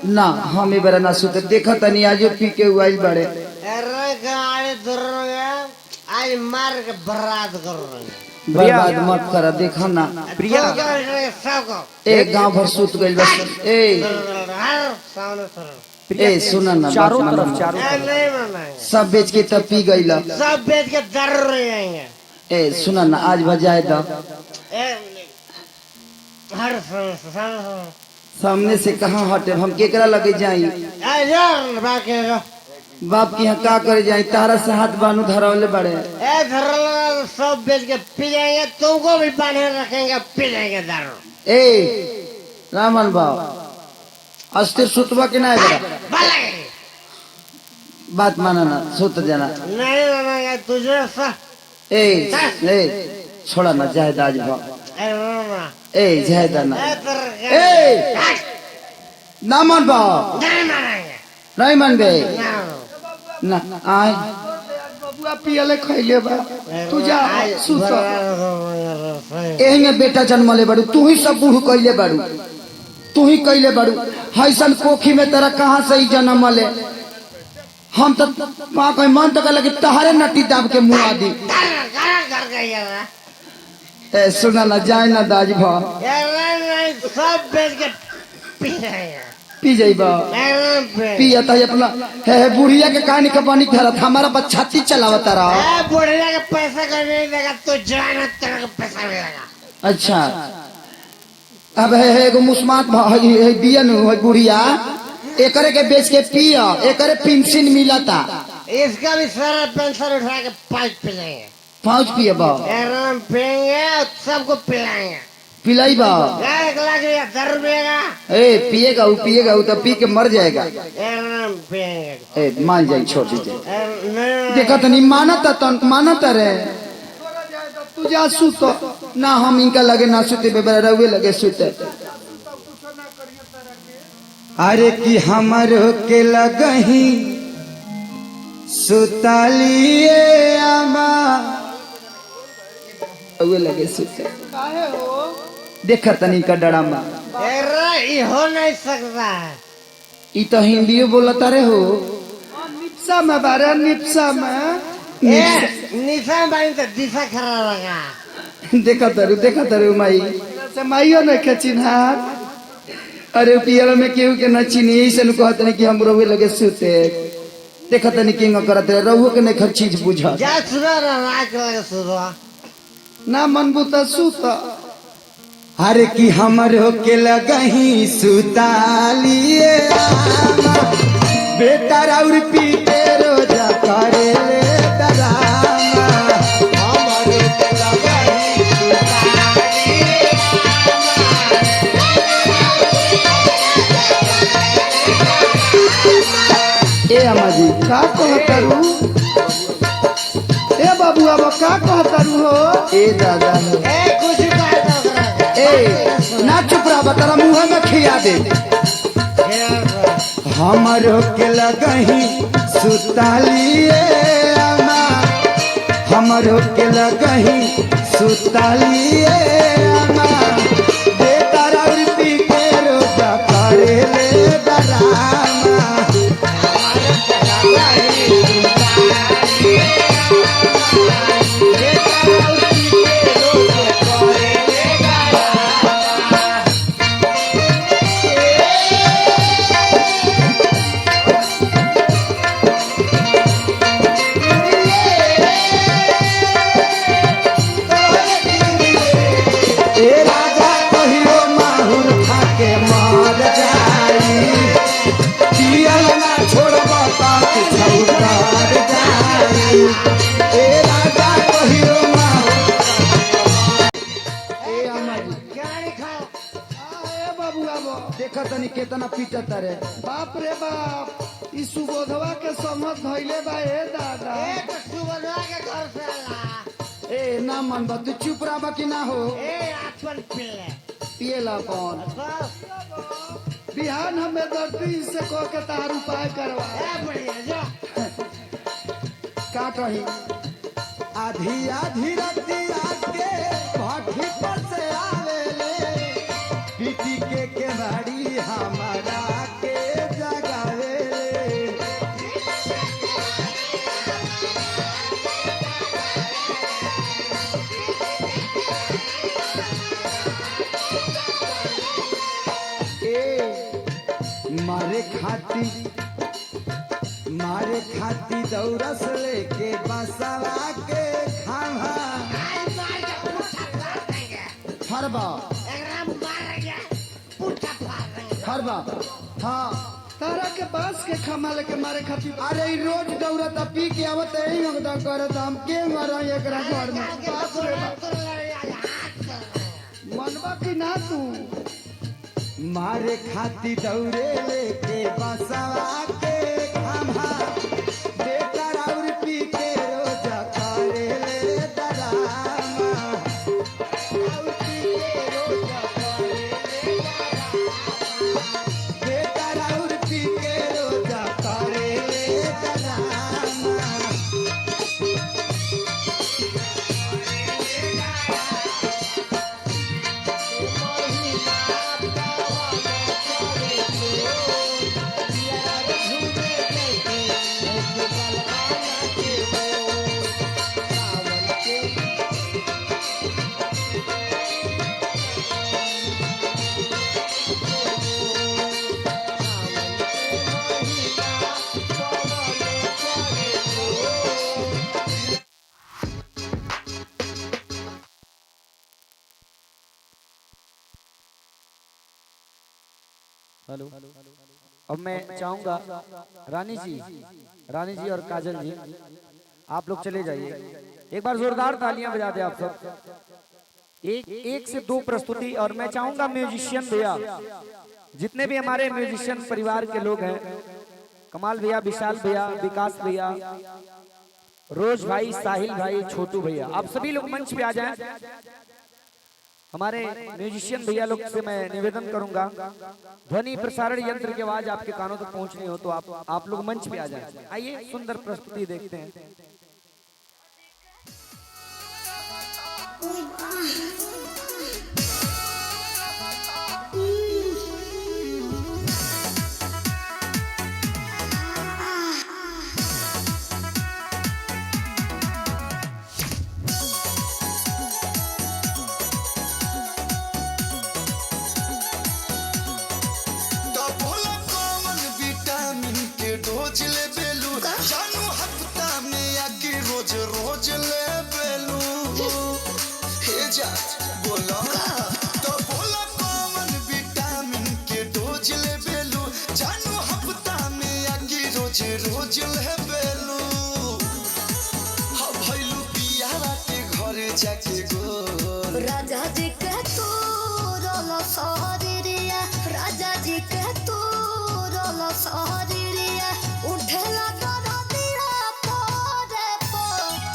ना हम ही बरा ना सुते देखा तनी आज पी के उइल बड़े। अरे गाड़ी दूर गया आज मार के बर्बाद कर रहे हैं। बर्बाद मत करा देखा ना प्रिया सबको एक गांव भर सुत गइल बस। ए सुना ना चारों बात तरफ मानो। चारों तरफ नहीं मानेंगे सब बेच के तब पी गइला। सब बेच के दर रहे हैं। ए सुना ना आज बजाए दो हर सामने से कहाँ हटे हम केकरा लगे जाई बाकी बाप की यहाँ का करे जाई तारा से हाथ बानू धरौले बड़े। धर सब बेच के पी जाएंगे तुमको भी बांधे रखेंगे पी जाएंगे दारू। ए रामन बाब अस्थिर सुतवा के ना बड़ा बात माना ना सुत जाना नहीं मानेंगे तुझे ए छोड़ा ना जायद आज भाव ए जायद ना ए ना मन बाब नहीं मानेंगे नहीं मन बे ना ना आय बबुआ पियले खइले बा तू जा सुत एही बेटा जन्मले बाड़ू तू ही सब बूढ़ कइले बाड़ू तू ही कइले बाड़ू हैसन कोखी में तेरा कहां से ही जन्मले हम तो मां कह मन तो कहला कि तहरे नटी दाब के मुआ दी। ए सुना ना जाए ना दाज भा सब बेच के पी जाएंगे पी जाइबा पिया त अपना हे बुढ़िया के कहानी के पानी धरत हमारा बच्चा छाती चलावता रहा। बुढ़िया के पैसा का नहीं देगा तो जाना तेरे को पैसा मिलेगा। अच्छा अब है एगो मुस्मात है बियन है बुढ़िया एकरे के बेच के पिया एकरे पेंशन मिलता इसका भी सारा पेंशन उठा के पाइप पिलाएंगे पाँच पिए बा एकदम पिएंगे सबको पिलाएंगे पिलाई बा 1 लाख या 10 रुपये का ए पिएगा वो तो पी के मर जाएगा। एकदम पिएंगे ए मान जाए छोड़ दीजिए नहीं देखा तो नहीं मानता रे तू जा सुत ना हम इनका लगे ना सुते बेबरा रहुए लगे सुते। अरे कि हमरो के लगही सुतालिए आमा रहुए लगे सुते काहे हो देखा तनी का डरामा ये हो नहीं सकता है। ई तो हिंदियो बोलता रे हो निप्सा में बारे निप्सा में निशा बाई तो दिशा खराब लगा देखा तरु माई से माइयो न के चिन्हा। अरे पियल में केहू के न चिनी ऐसे न कहत नहीं कि हम रोवे लगे सुते देखा तनी किंग करत रे रहू के नहीं चीज बुझा जा सुना ना रात लगे सुना ना मन बुता सुत। अरे कि हमर हो के लगही सुतालिए बेटा राउर पीते रोजा करे ले डरामा हमर हो के लगही सुतालिए ए अम्मा जी का कहतरू ए बाबू अब का कहतरू हो ए दादा कुछ ए ना चुप रहा बता मुँह में खिया दे हमरो के लगही सुतालिए अम्मा हमरो के लगही सुतालिए अम्मा बेटा राउर पी के रोजा करे ले डरामा देखा तनी केतना पीटत रे बाप रे बाप ई सुबोधवा के समझ धइले बा ए दादा सुबह के घर से आला ए ना मन बा तू चुप रहा कि ना हो ए अपन पिले पिएला कौन बिहान हमें दर्दी से कह के तार उपाय करवा बढ़िया जो का कही आधी आधी रतिया के भाठी पर से आवेले पीटी के केवाड़ी हमारा के मारे खाती दौरस लेके बसवा के खावा फरबा फरबा हाँ तारा के बास के खमा लेके मारे खाती अरे रोज दौड़ता पी के आवत यही होता करत हम के मारा एकरा घर में मनवा की ना तू मारे खाती दौड़े लेके बसवा के खामा बेटा और पी के रोज करे ले डरामा और पी के रोज करे ले बेटा और पी के रोज करे ले डरामा हेलो अब मैं चाहूंगा रानी जी और काजल जी आप लोग चले जाइए। एक बार जोरदार तालियां बजा दे आप सब। एक से दो प्रस्तुति और मैं चाहूंगा म्यूजिशियन भैया जितने भी हमारे म्यूजिशियन परिवार के लोग हैं, कमाल भैया, विशाल भैया, विकास भैया, रोज भाई, साहिल भाई, छोटू भैया, आप सभी लोग मंच पे आ जाएं। हमारे म्यूजिशियन भैया लोग से मैं निवेदन करूंगा ध्वनि प्रसारण यंत्र की आवाज आपके कानों तक पहुंचनी हो तो आप लोग मंच पे आ जाएं। आइए सुंदर प्रस्तुति देखते हैं। रोज ले बेलू जानू हफ्ता में आके रोज ले बेलू हे जा बोला तो बोला कौन विटामिन के डोज ले बेलू जानू हफ्ता में आके रोज ले बेलू हाँ भैलू पियावा के घर जाके गो राजा जी के तू रोलो सहरिया, राजा जी के तू रोलो सहरिया, उठेला करा दिया पोरे पो,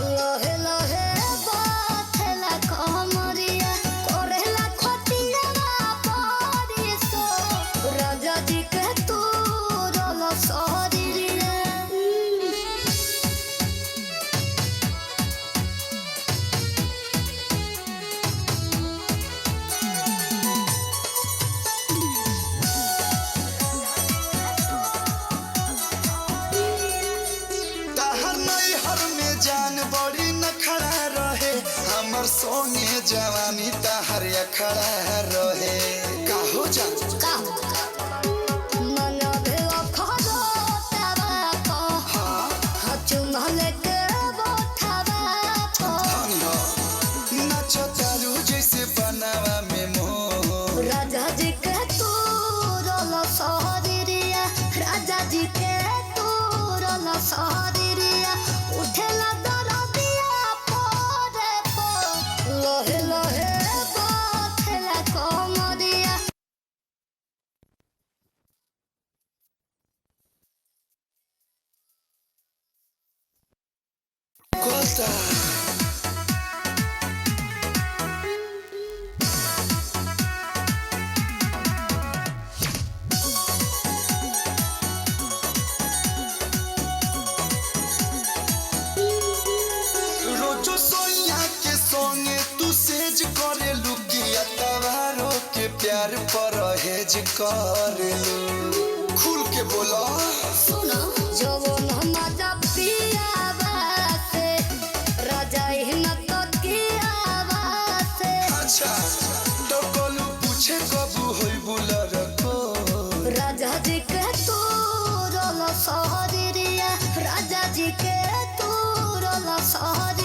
लोहे लोहे बाथेला कमरिया, कोरेला खटिया पोरी सो, राजा जी के तू रोलो सहरिया। जान बड़ी न खड़ा रहे हमर सोने जवानी तहर खड़ा रहे काहो जान मन भेलो खरो तबा को चुमल के बोथबा को नाचो चालू जैसे बनावा में मोह राजा जी के तू रोलो सहरिया, राजा जी के तू रोलो सहरिया, उठेला दरदिया पोरे पो, लोहे लोहे बाथेला कमरिया। कोता रोजो सोया के सोने तू सेज करे लुकिया तवारो के प्यार पर हेज करे खुल के बोला सुनो जवन मजा पिया बासे राजा ही न तो किया बासे अच्छा तो कोलू पूछे कबू होई बुला रखो राजा जी सहरी